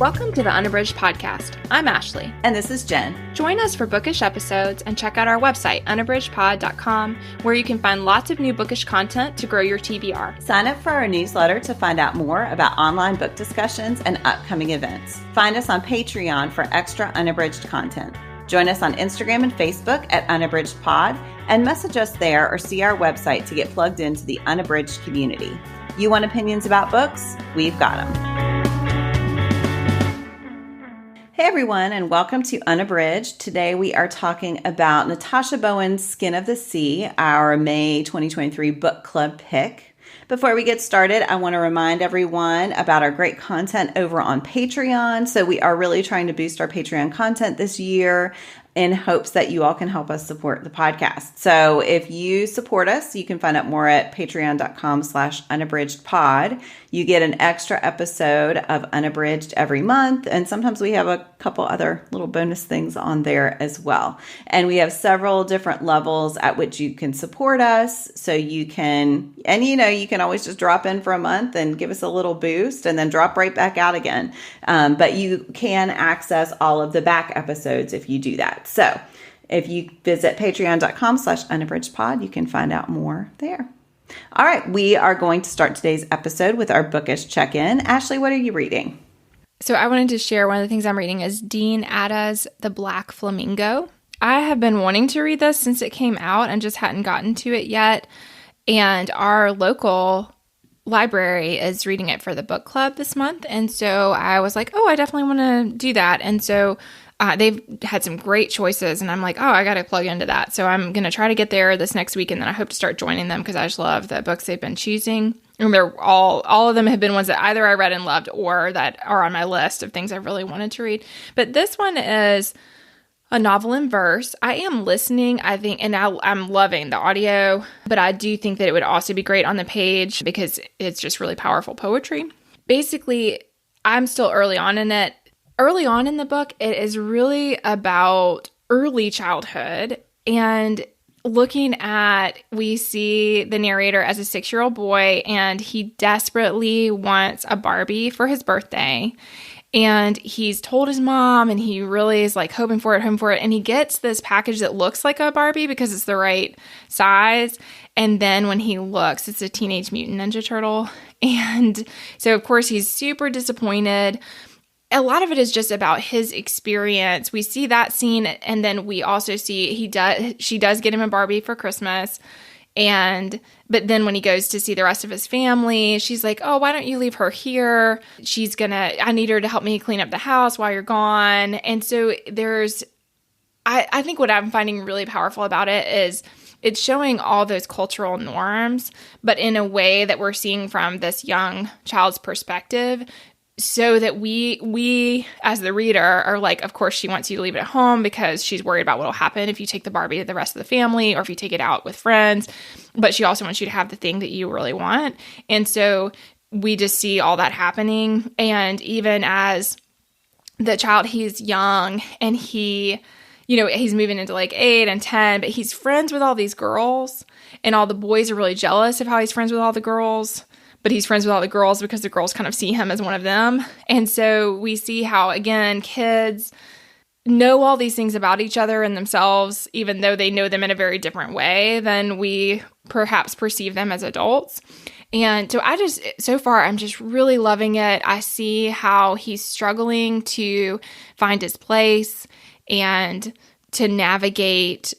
Welcome to the Unabridged podcast. I'm Ashley. And this is Jen. Join us for bookish episodes and check out our website, unabridgedpod.com, where you can find lots of new bookish content to grow your TBR. Sign up for our newsletter to find out more about online book discussions and upcoming events. Find us on Patreon for extra unabridged content. Join us on Instagram and Facebook at Unabridged Pod, and message us there or see our website to get plugged into the Unabridged community. You want opinions about books? We've got them. Hey everyone, and welcome to Unabridged. Today we are talking about Natasha Bowen's Skin of the Sea, our May 2023 book club pick. Before we get started, I want to remind everyone about our great content over on Patreon. So we are really trying to boost our Patreon content this year in hopes that you all can help us support the podcast. So if you support us, you can find out more at patreon.com/unabridgedpod. You get an extra episode of Unabridged every month, and sometimes we have a couple other little bonus things on there as well. And we have several different levels at which you can support us. So you can, you can always just drop in for a month and give us a little boost and then drop right back out again. But you can access all of the back episodes if you do that. So if you visit patreon.com/unabridgedpod, you can find out more there. All right, we are going to start today's episode with our bookish check-in. Ashley, what are you reading? So I wanted to share one of the things I'm reading is Dean Atta's The Black Flamingo. I have been wanting to read this since it came out and just hadn't gotten to it yet. And our local library is reading it for the book club this month. And so I was like, I definitely want to do that. And so they've had some great choices, and I'm like, I got to plug into that. So I'm going to try to get there this next week, and then I hope to start joining them because I just love the books they've been choosing. And they're all of them have been ones that either I read and loved or that are on my list of things I really wanted to read. But this one is a novel in verse. I am listening, I think, and I'm loving the audio, but I do think that it would also be great on the page because it's just really powerful poetry. Basically, I'm still early on in it. Early on in the book, it is really about early childhood and we see the narrator as a 6-year-old boy, and he desperately wants a Barbie for his birthday. And he's told his mom, and he really is like hoping for it. And he gets this package that looks like a Barbie because it's the right size. And then when he looks, it's a Teenage Mutant Ninja Turtle. And so, of course, he's super disappointed. A lot of it is just about his experience. We see that scene, and then we also see she does get him a Barbie for Christmas. But then when he goes to see the rest of his family, she's like, why don't you leave her here? I need her to help me clean up the house while you're gone. And so I think what I'm finding really powerful about it is it's showing all those cultural norms, but in a way that we're seeing from this young child's perspective, so that we as the reader are like, of course she wants you to leave it at home because she's worried about what will happen if you take the Barbie to the rest of the family or if you take it out with friends. But she also wants you to have the thing that you really want. And so we just see all that happening. And even as the child, he's young and he's moving into like 8 and 10, but he's friends with all these girls, and all the boys are really jealous of how he's friends with all the girls. But he's friends with all the girls because the girls kind of see him as one of them. And so we see how, again, kids know all these things about each other and themselves, even though they know them in a very different way than we perhaps perceive them as adults. And so far, I'm just really loving it. I see how he's struggling to find his place and to navigate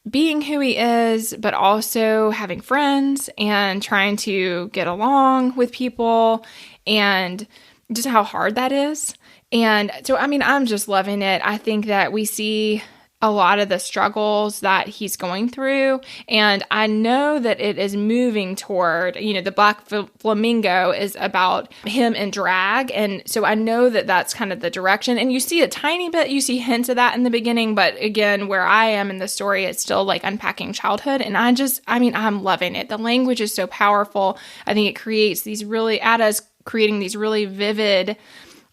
being who he is, but also having friends and trying to get along with people, and just how hard that is. And so, I'm just loving it. I think that we see a lot of the struggles that he's going through, and I know that it is moving toward, the Black Flamingo is about him in drag, and so I know that that's kind of the direction, and you see a tiny bit, you see hints of that in the beginning, but again, where I am in the story, it's still like unpacking childhood, and I'm loving it. The language is so powerful. I think it creates Atta's creating these really vivid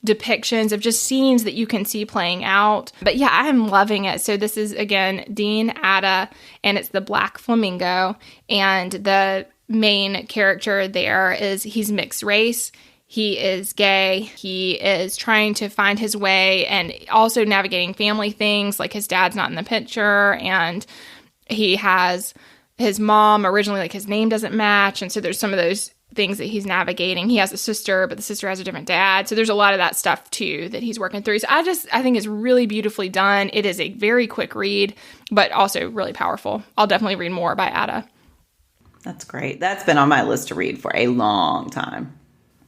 depictions of just scenes that you can see playing out. But yeah, I'm loving it. So this is, again, Dean Atta, and it's The Black Flamingo. And the main character there he's mixed race. He is gay. He is trying to find his way and also navigating family things, like his dad's not in the picture, and he has his mom originally, like his name doesn't match, and so there's some of those things that he's navigating. He has a sister, but the sister has a different dad. So there's a lot of that stuff too that he's working through. So I think it's really beautifully done. It is a very quick read, but also really powerful. I'll definitely read more by Ada. That's great. That's been on my list to read for a long time.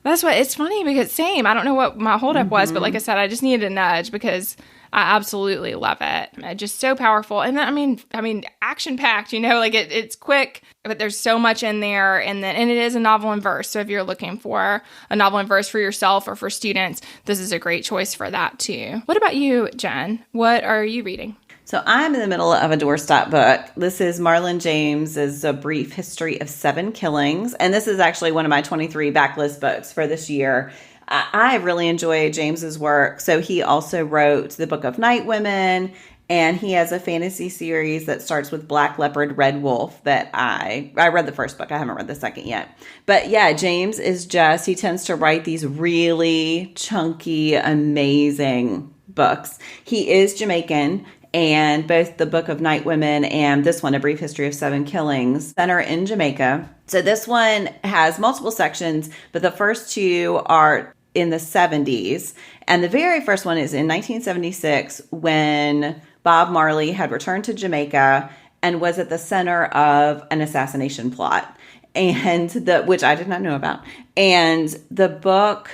That's what, it's funny because same. I don't know what my holdup was, but like I said, I just needed a nudge because I absolutely love it. It's just so powerful. And then, I mean, action packed, like it's quick, but there's so much in there. And it is a novel in verse. So if you're looking for a novel in verse for yourself or for students, this is a great choice for that too. What about you, Jen? What are you reading? So I'm in the middle of a doorstop book. This is Marlon James's A Brief History of 7 Killings. And this is actually one of my 23 backlist books for this year. I really enjoy James's work. So he also wrote the Book of Night Women, and he has a fantasy series that starts with Black Leopard, Red Wolf that I read the first book. I haven't read the second yet. But yeah, James is he tends to write these really chunky, amazing books. He is Jamaican, and both the Book of Night Women and this one, A Brief History of 7 Killings, center in Jamaica. So this one has multiple sections, but the first two are in the 70s. And the very first one is in 1976 when Bob Marley had returned to Jamaica and was at the center of an assassination plot, and which I did not know about. And the book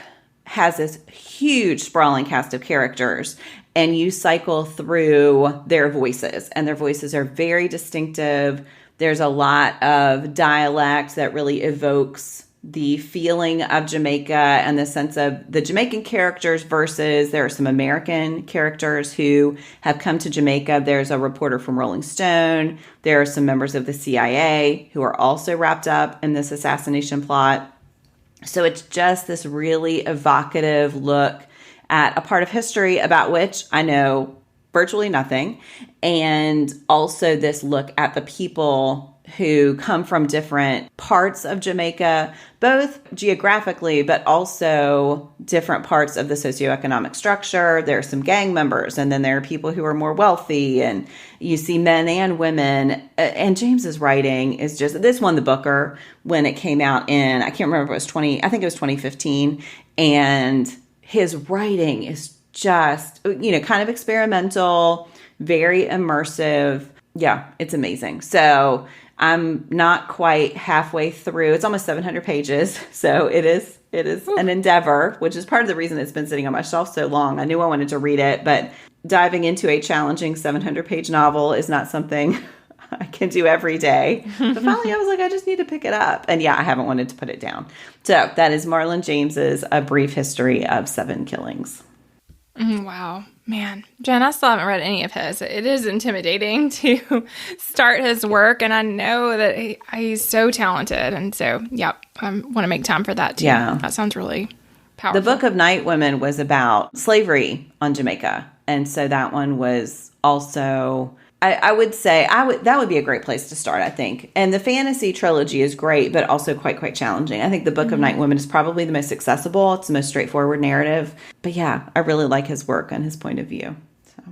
has this huge sprawling cast of characters, and you cycle through their voices, and their voices are very distinctive. There's a lot of dialect that really evokes the feeling of Jamaica and the sense of the Jamaican characters versus there are some American characters who have come to Jamaica. There's a reporter from Rolling Stone. There are some members of the CIA who are also wrapped up in this assassination plot. So it's just this really evocative look at a part of history about which I know virtually nothing. And also this look at the people who come from different parts of Jamaica, both geographically, but also different parts of the socioeconomic structure. There are some gang members, and then there are people who are more wealthy, and you see men and women. And James's writing is just, this won the Booker when it came out in, I can't remember if it was I think it was 2015. And his writing is just, kind of experimental, very immersive. Yeah, it's amazing. So I'm not quite halfway through. It's almost 700 pages. So it is an endeavor, which is part of the reason it's been sitting on my shelf so long. I knew I wanted to read it, but diving into a challenging 700-page novel is not something I can do every day. But finally I was like, I just need to pick it up. And yeah, I haven't wanted to put it down. So that is Marlon James's A Brief History of 7 Killings. Wow. Man, Jen, I still haven't read any of his. It is intimidating to start his work, and I know that he's so talented. And so, yeah, I want to make time for that too. Yeah. That sounds really powerful. The Book of Night Women was about slavery on Jamaica. And so that one was also, I would say, that would be a great place to start, I think. And the fantasy trilogy is great, but also quite challenging. I think the Book of Night Women is probably the most accessible. It's the most straightforward narrative. But yeah, I really like his work and his point of view. So,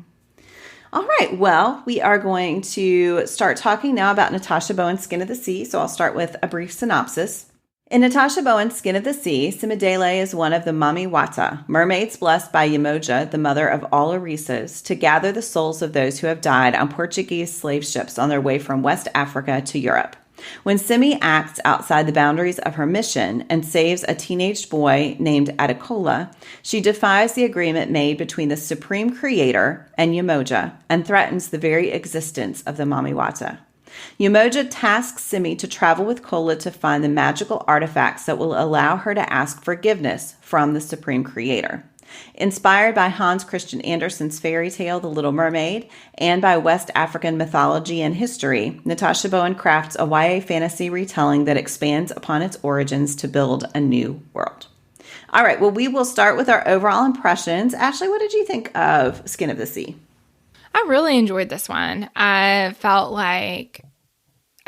all right. Well, we are going to start talking now about Natasha Bowen's Skin of the Sea. So I'll start with a brief synopsis. In Natasha Bowen's Skin of the Sea, Simidele is one of the Mami Wata, mermaids blessed by Yamoja, the mother of all Orisas, to gather the souls of those who have died on Portuguese slave ships on their way from West Africa to Europe. When Simi acts outside the boundaries of her mission and saves a teenage boy named Adekola, she defies the agreement made between the Supreme Creator and Yamoja and threatens the very existence of the Mami Wata. Yamoja tasks Simi to travel with Kola to find the magical artifacts that will allow her to ask forgiveness from the Supreme Creator. Inspired by Hans Christian Andersen's fairy tale, The Little Mermaid, and by West African mythology and history, Natasha Bowen crafts a YA fantasy retelling that expands upon its origins to build a new world. All right, well, we will start with our overall impressions. Ashley, what did you think of Skin of the Sea? I really enjoyed this one. I felt like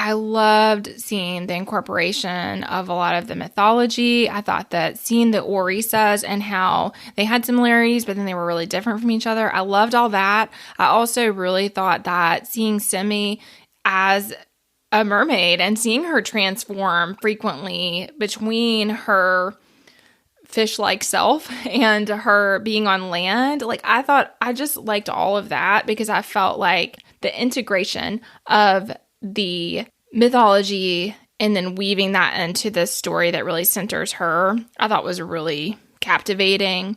I loved seeing the incorporation of a lot of the mythology. I thought that seeing the Orisas and how they had similarities, but then they were really different from each other. I loved all that. I also really thought that seeing Simi as a mermaid and seeing her transform frequently between her fish-like self and her being on land, like I thought I just liked all of that because I felt like the integration of the mythology and then weaving that into this story that really centers her, I thought was really captivating.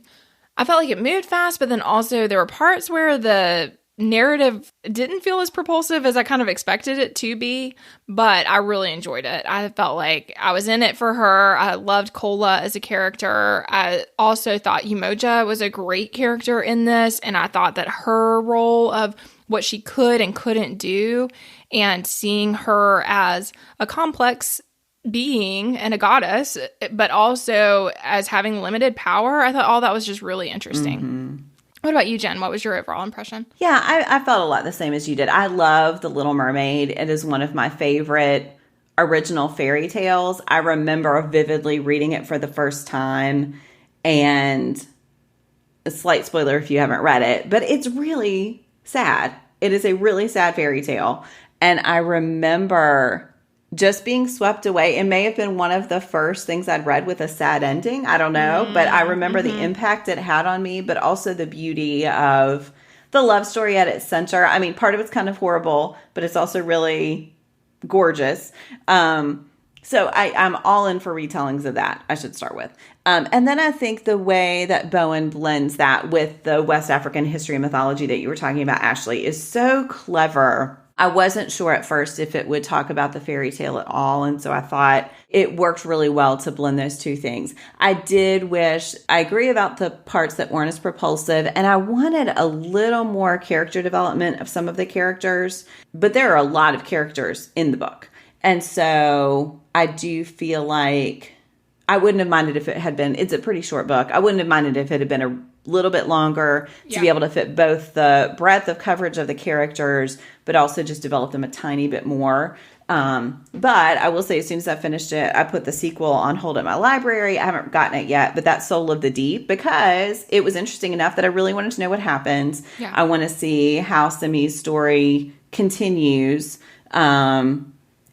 I felt like it moved fast, but then also there were parts where the narrative didn't feel as propulsive as I kind of expected it to be, but I really enjoyed it. I felt like I was in it for her. I loved Kola as a character. I also thought Umoja was a great character in this, and I thought that her role of what she could and couldn't do and seeing her as a complex being and a goddess, but also as having limited power, I thought all that was just really interesting. Mm-hmm. What about you, Jen? What was your overall impression? Yeah, I felt a lot the same as you did. I love The Little Mermaid. It is one of my favorite original fairy tales. I remember vividly reading it for the first time, and a slight spoiler if you haven't read it, but it's really sad. It is a really sad fairy tale. And I remember just being swept away. It may have been one of the first things I'd read with a sad ending. I don't know. But I remember the impact it had on me, but also the beauty of the love story at its center. I mean, part of it's kind of horrible, but it's also really gorgeous. So I'm all in for retellings of that, I should start with. And then I think the way that Bowen blends that with the West African history and mythology that you were talking about, Ashley, is so clever. I wasn't sure at first if it would talk about the fairy tale at all. And so I thought it worked really well to blend those two things. I agree about the parts that weren't as propulsive, and I wanted a little more character development of some of the characters, but there are a lot of characters in the book. And so I do feel like I wouldn't have minded if it had been, it's a pretty short book. I wouldn't have minded if it had been a little bit longer to be able to fit both the breadth of coverage of the characters, but also just develop them a tiny bit more. But I will say, as soon as I finished it, I put the sequel on hold at my library. I haven't gotten it yet, but that's Soul of the Deep, because it was interesting enough that I really wanted to know what happens. Yeah. I want to see how Simi's story continues.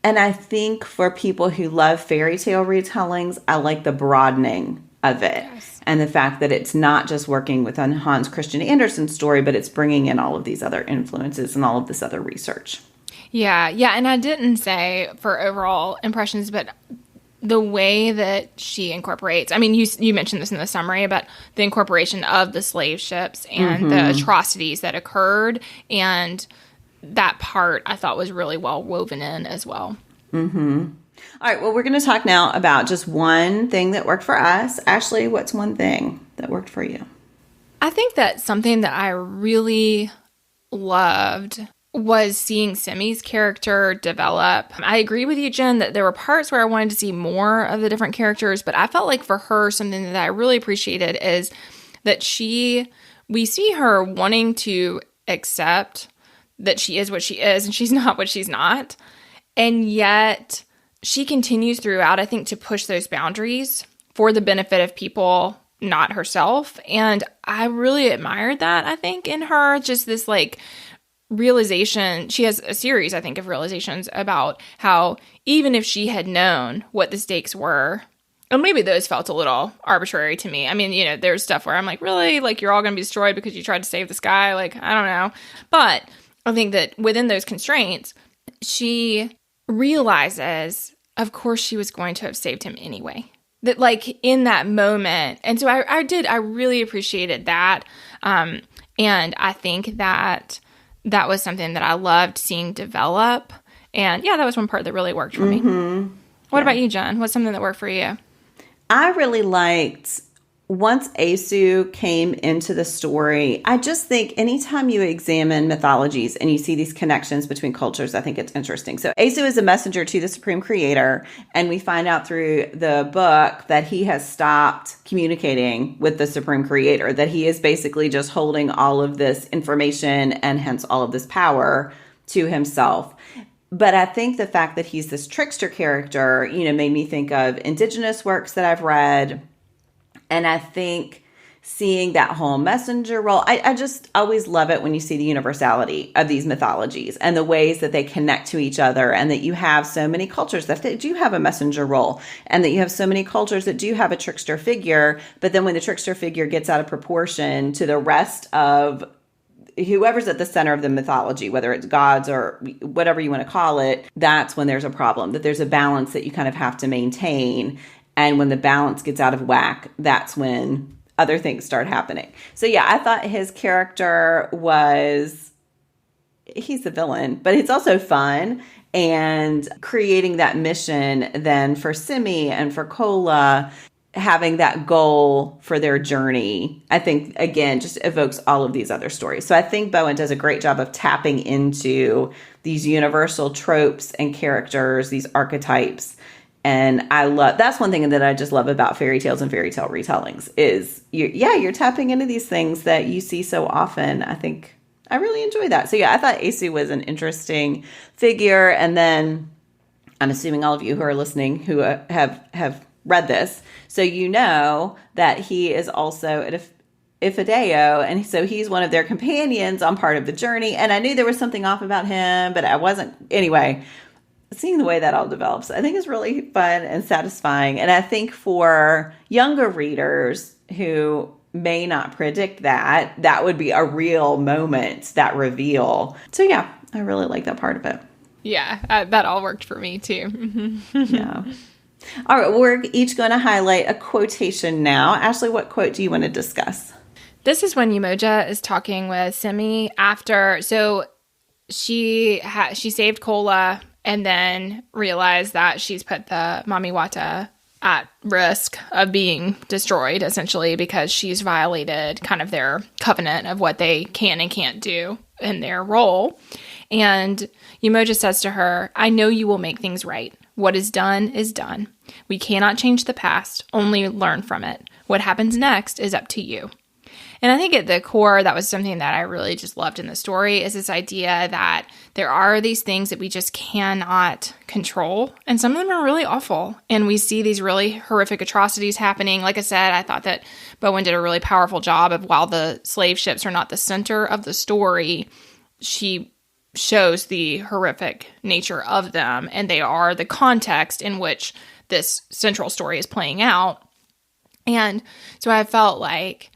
And I think for people who love fairy tale retellings, I like the broadening of it. Yes. And the fact that it's not just working with Hans Christian Andersen's story, but it's bringing in all of these other influences and all of this other research. Yeah. And I didn't say for overall impressions, but the way that she incorporates, I mean, you mentioned this in the summary about the incorporation of the slave ships and the atrocities that occurred, and that part I thought was really well woven in as well. Mm-hmm. All right, well, we're going to talk now about just one thing that worked for us. Ashley, what's one thing that worked for you? I think that something that I really loved was seeing Simi's character develop. I agree with you, Jen, that there were parts where I wanted to see more of the different characters, but I felt like for her, something that I really appreciated is that we see her wanting to accept that she is what she is and she's not what she's not. And yet she continues throughout, I think, to push those boundaries for the benefit of people, not herself. And I really admired that, I think, in her, just this like realization. She has a series, I think, of realizations about how even if she had known what the stakes were, and maybe those felt a little arbitrary to me. I mean, there's stuff where I'm like, really? Like, you're all going to be destroyed because you tried to save the sky? Like, I don't know. But I think that within those constraints, she realizes, of course, she was going to have saved him anyway. That, like, in that moment. And so I really appreciated that. And I think that was something that I loved seeing develop. And yeah, that was one part that really worked for me. What about you, Jen? What's something that worked for you? I really liked, once Asu came into the story, I just think anytime you examine mythologies and you see these connections between cultures, I think it's interesting. So Asu is a messenger to the Supreme Creator, and we find out through the book that he has stopped communicating with the Supreme Creator, that he is basically just holding all of this information and hence all of this power to himself. But I think the fact that he's this trickster character, made me think of indigenous works that I've read. And I think seeing that whole messenger role, I just always love it when you see the universality of these mythologies and the ways that they connect to each other, and that you have so many cultures that do have a messenger role, and that you have so many cultures that do have a trickster figure. But then when the trickster figure gets out of proportion to the rest of whoever's at the center of the mythology, whether it's gods or whatever you want to call it, that's when there's a problem, that there's a balance that you kind of have to maintain. And when the balance gets out of whack, that's when other things start happening. So yeah, I thought his character he's the villain, but it's also fun. And creating that mission then for Simi and for Kola, having that goal for their journey, I think, again, just evokes all of these other stories. So I think Bowen does a great job of tapping into these universal tropes and characters, these archetypes. And that's one thing that I just love about fairy tales and fairy tale retellings is you're tapping into these things that you see so often. I think I really enjoy that. So yeah, I thought Asu was an interesting figure. And then I'm assuming all of you who are listening who have read this, so you know that he is also an Ifideo, and so he's one of their companions on part of the journey. And I knew there was something off about him, but I wasn't. Anyway, seeing the way that all develops, I think is really fun and satisfying. And I think for younger readers who may not predict that would be a real moment, that reveal. So yeah, I really like that part of it. Yeah, that all worked for me too. Yeah. All right, we're each going to highlight a quotation now. Ashley, what quote do you want to discuss? This is when Umoja is talking with Simi after, so she saved Kola and then realized that she's put the Mamiwata at risk of being destroyed, essentially, because she's violated kind of their covenant of what they can and can't do in their role. And Umoja says to her, "I know you will make things right. What is done is done. We cannot change the past, only learn from it. What happens next is up to you." And I think at the core, that was something that I really just loved in the story, is this idea that there are these things that we just cannot control. And some of them are really awful. And we see these really horrific atrocities happening. Like I said, I thought that Bowen did a really powerful job of, while the slave ships are not the center of the story, she shows the horrific nature of them. And they are the context in which this central story is playing out. And so I felt like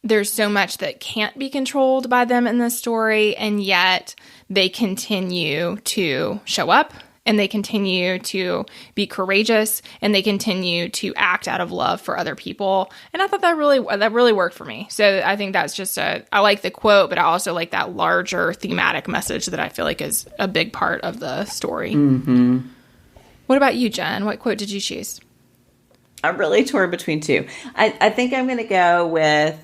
there's so much that can't be controlled by them in this story, and yet they continue to show up, and they continue to be courageous, and they continue to act out of love for other people. And I thought that really worked for me. So I think that's just I like the quote, but I also like that larger thematic message that I feel like is a big part of the story. Mm-hmm. What about you, Jen? What quote did you choose? I'm really torn between two. I think I'm going to go with,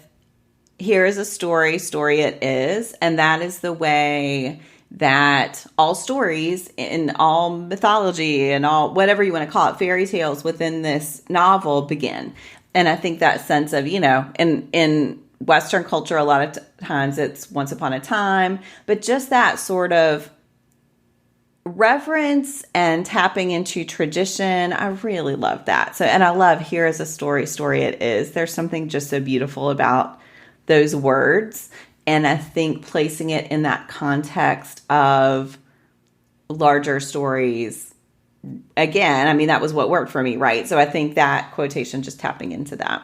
"Here is a story it is." And that is the way that all stories in all mythology and all, whatever you want to call it, fairy tales within this novel begin. And I think that sense of, in Western culture, a lot of times it's once upon a time, but just that sort of reverence and tapping into tradition. I really love that. So, and I love "here is a story it is." There's something just so beautiful about those words. And I think placing it in that context of larger stories, again, I mean, that was what worked for me, right? So I think that quotation, just tapping into that.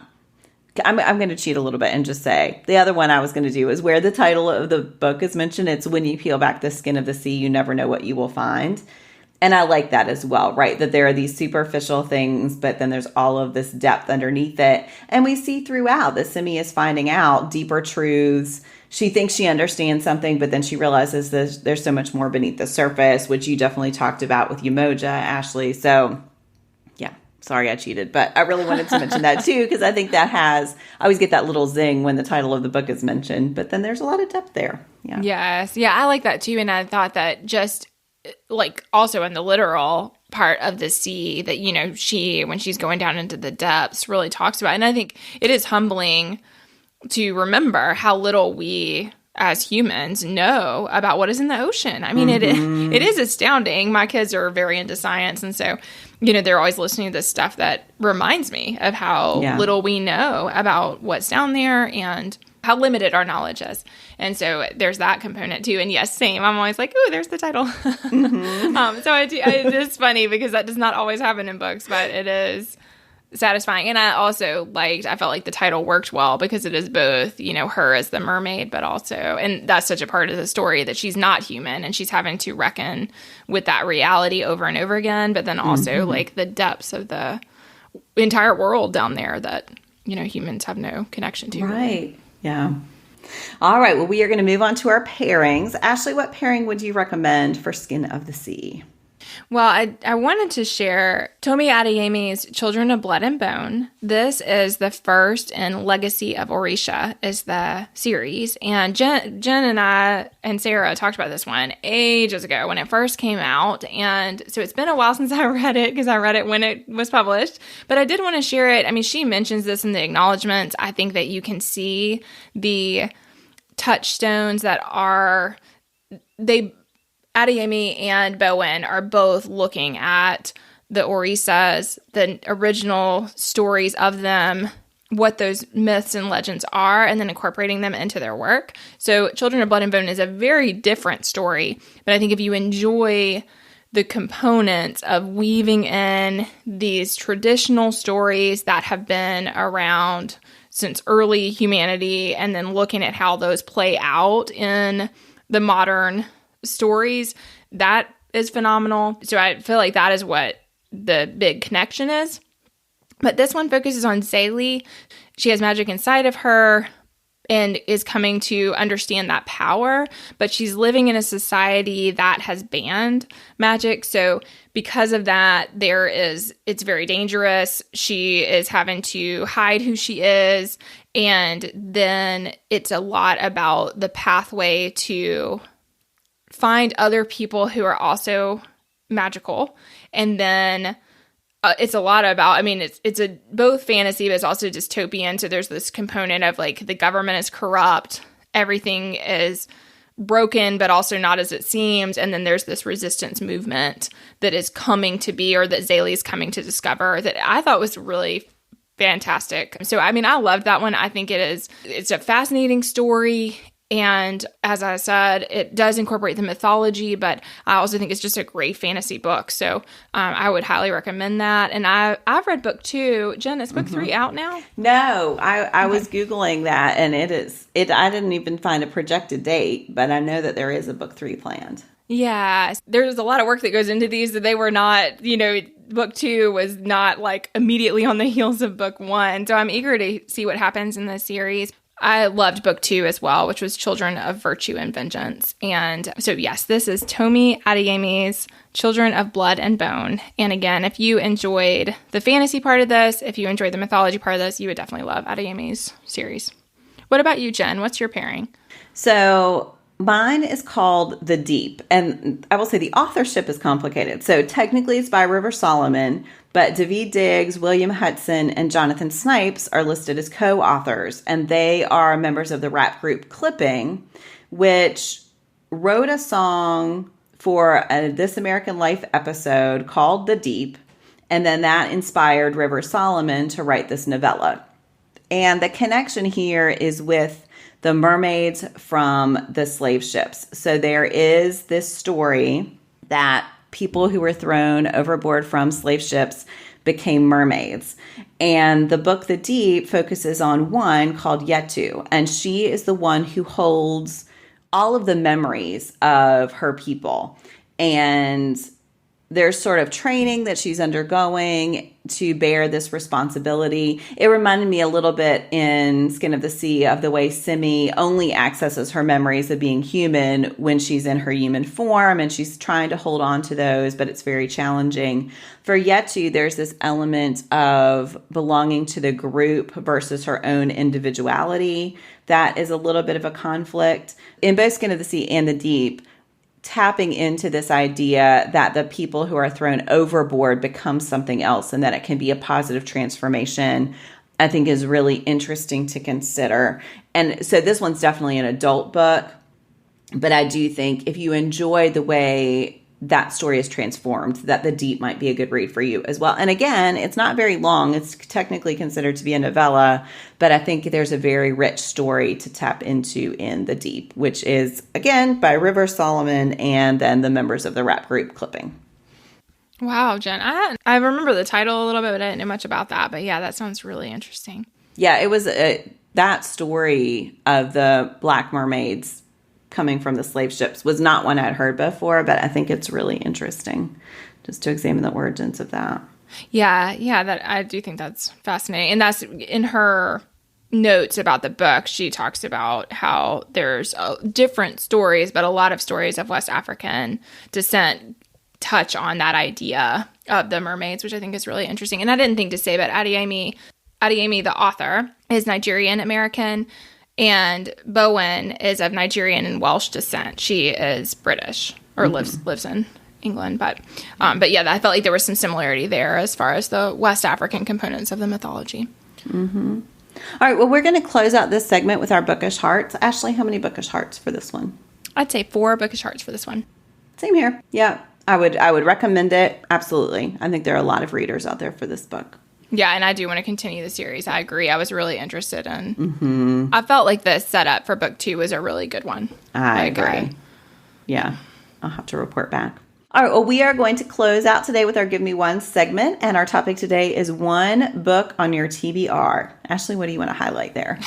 I'm going to cheat a little bit and just say the other one I was going to do is where the title of the book is mentioned. It's "When you peel back the skin of the sea, you never know what you will find." And I like that as well, right? That there are these superficial things, but then there's all of this depth underneath it. And we see throughout that Simi is finding out deeper truths. She thinks she understands something, but then she realizes there's so much more beneath the surface, which you definitely talked about with Umoja, Ashley. So yeah, sorry I cheated, but I really wanted to mention that too, because I think that I always get that little zing when the title of the book is mentioned, but then there's a lot of depth there. Yeah. Yes. Yeah, I like that too. And I thought that just like also in the literal part of the sea that, when she's going down into the depths, really talks about. And I think it is humbling to remember how little we as humans know about what is in the ocean. I mean, it is astounding. My kids are very into science, and so, they're always listening to this stuff that reminds me of how little we know about what's down there and how limited our knowledge is. And so there's that component too. And yes, same. I'm always like, oh, there's the title. So it's funny because that does not always happen in books, but it is satisfying. And I felt like the title worked well because it is both, her as the mermaid, but also, and that's such a part of the story that she's not human and she's having to reckon with that reality over and over again. But then also like the depths of the entire world down there that, humans have no connection to. Right. Yeah. All right. Well, we are going to move on to our pairings. Ashley, what pairing would you recommend for Skin of the Sea? Well, I wanted to share Tomi Adeyemi's Children of Blood and Bone. This is the first in Legacy of Orisha is the series. And Jen and I and Sarah talked about this one ages ago when it first came out. And so it's been a while since I read it because I read it when it was published. But I did want to share it. I mean, she mentions this in the acknowledgments. I think that you can see the touchstones that Adeyemi and Bowen are both looking at the Orishas, the original stories of them, what those myths and legends are, and then incorporating them into their work. So Children of Blood and Bone is a very different story, but I think if you enjoy the components of weaving in these traditional stories that have been around since early humanity and then looking at how those play out in the modern stories, that is phenomenal. So I feel like that is what the big connection is. But this one focuses on Zélie. She has magic inside of her and is coming to understand that power, but she's living in a society that has banned magic. So because of that, it's very dangerous. She is having to hide who she is. And then it's a lot about the pathway to find other people who are also magical. And then it's a lot about, it's a both fantasy, but it's also dystopian. So there's this component of like the government is corrupt, everything is broken, but also not as it seems. And then there's this resistance movement that is coming to be, or that Zélie is coming to discover, that I thought was really fantastic. So, I loved that one. I think it's a fascinating story. And as I said, it does incorporate the mythology, but I also think it's just a great fantasy book. So I would highly recommend that. And I've read book 2. Jen, is book 3 out now? No, I was Googling that, and I didn't even find a projected date, but I know that there is a book 3 planned. Yeah, there's a lot of work that goes into these that they were not, book 2 was not like immediately on the heels of book 1. So I'm eager to see what happens in this series. I loved book 2 as well, which was Children of Virtue and Vengeance. And so, yes, this is Tomi Adeyemi's Children of Blood and Bone. And again, if you enjoyed the fantasy part of this, if you enjoyed the mythology part of this, you would definitely love Adeyemi's series. What about you, Jen? What's your pairing? So mine is called The Deep. And I will say the authorship is complicated. So technically it's by River Solomon, but David Diggs, William Hudson, and Jonathan Snipes are listed as co-authors, and they are members of the rap group Clipping, which wrote a song for a This American Life episode called The Deep, and then that inspired River Solomon to write this novella. And the connection here is with the mermaids from the slave ships. So there is this story that people who were thrown overboard from slave ships became mermaids. And the book, The Deep, focuses on one called Yetu. And she is the one who holds all of the memories of her people. And there's sort of training that she's undergoing to bear this responsibility. It reminded me a little bit in Skin of the Sea of the way Simi only accesses her memories of being human when she's in her human form, and she's trying to hold on to those, but it's very challenging. For Yetu, there's this element of belonging to the group versus her own individuality that is a little bit of a conflict. In both Skin of the Sea and The Deep, tapping into this idea that the people who are thrown overboard become something else and that it can be a positive transformation. I think is really interesting to consider. And so this one's definitely an adult book, but I do think if you enjoy the way that story is transformed, that The Deep might be a good read for you as well. And again, it's not very long. It's technically considered to be a novella, but I think there's a very rich story to tap into in The Deep, which is, again, by River Solomon and then the members of the rap group Clipping. Wow, Jen. I remember the title a little bit, but I didn't know much about that. But yeah, that sounds really interesting. Yeah, it was that story of the Black Mermaids coming from the slave ships was not one I'd heard before, but I think it's really interesting just to examine the origins of that. Yeah, that I do think that's fascinating. And that's in her notes about the book. She talks about how there's different stories, but a lot of stories of West African descent touch on that idea of the mermaids, which I think is really interesting. And I didn't think to say, but Adeyemi, the author, is Nigerian American, and Bowen is of Nigerian and Welsh descent. She is British or lives in England, but yeah, I felt like there was some similarity there as far as the West African components of the mythology. Mm-hmm. All right, well, we're going to close out this segment with our bookish hearts. Ashley, how many bookish hearts for this one? I'd say 4 bookish hearts for this one. Same here. Yeah, I would recommend it. Absolutely. I think there are a lot of readers out there for this book. Yeah, and I do want to continue the series. I agree. I was really interested in. I felt like the setup for book 2 was a really good one. I agree. Yeah, I'll have to report back. All right, well, we are going to close out today with our Give Me One segment, and our topic today is one book on your TBR. Ashley, what do you want to highlight there?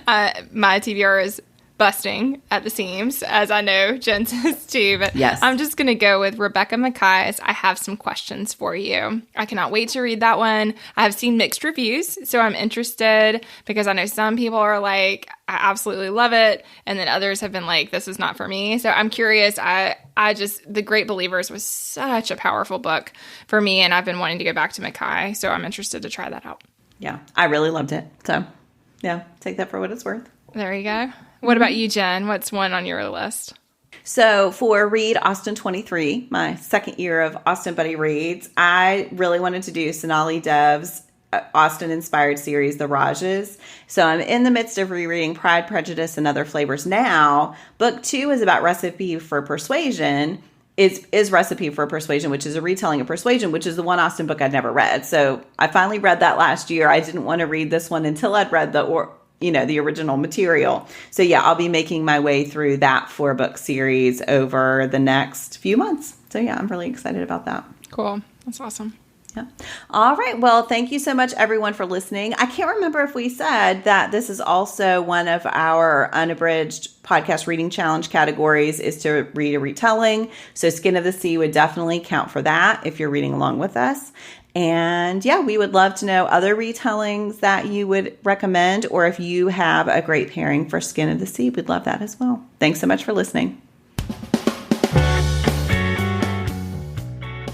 My TBR is busting at the seams, as I know Jen's is too, but yes. I'm just going to go with Rebecca Mackay's I Have Some Questions for You. I cannot wait to read that one. I have seen mixed reviews, so I'm interested because I know some people are like, I absolutely love it, and then others have been like, this is not for me. So I'm curious. I just, The Great Believers was such a powerful book for me, and I've been wanting to go back to Mackay, so I'm interested to try that out. Yeah, I really loved it. So yeah, take that for what it's worth. There you go. What about you, Jen? What's one on your list? So for Read Austen 23, my second year of Austen Buddy Reads, I really wanted to do Sonali Dev's Austen-inspired series, The Rajas. So I'm in the midst of rereading Pride, Prejudice, and Other Flavors now. Book 2 is about Recipe for Persuasion. Is Recipe for Persuasion, which is a retelling of Persuasion, which is the one Austen book I'd never read. So I finally read that last year. I didn't want to read this one until I'd read the original material. So yeah, I'll be making my way through that 4-book series over the next few months. So yeah, I'm really excited about that. Cool. That's awesome. Yeah. All right. Well, thank you so much, everyone, for listening. I can't remember if we said that this is also one of our Unabridged podcast reading challenge categories is to read a retelling. So Skin of the Sea would definitely count for that if you're reading along with us. And yeah, we would love to know other retellings that you would recommend, or if you have a great pairing for Skin of the Sea, we'd love that as well. Thanks so much for listening.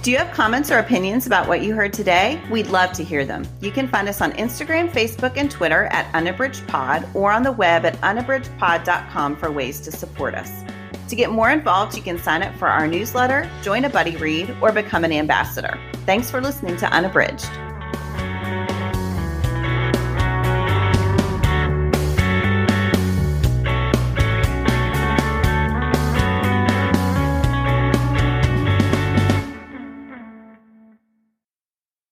Do you have comments or opinions about what you heard today? We'd love to hear them. You can find us on Instagram, Facebook, and Twitter at UnabridgedPod, or on the web at unabridgedpod.com for ways to support us. To get more involved, you can sign up for our newsletter, join a buddy read, or become an ambassador. Thanks for listening to Unabridged.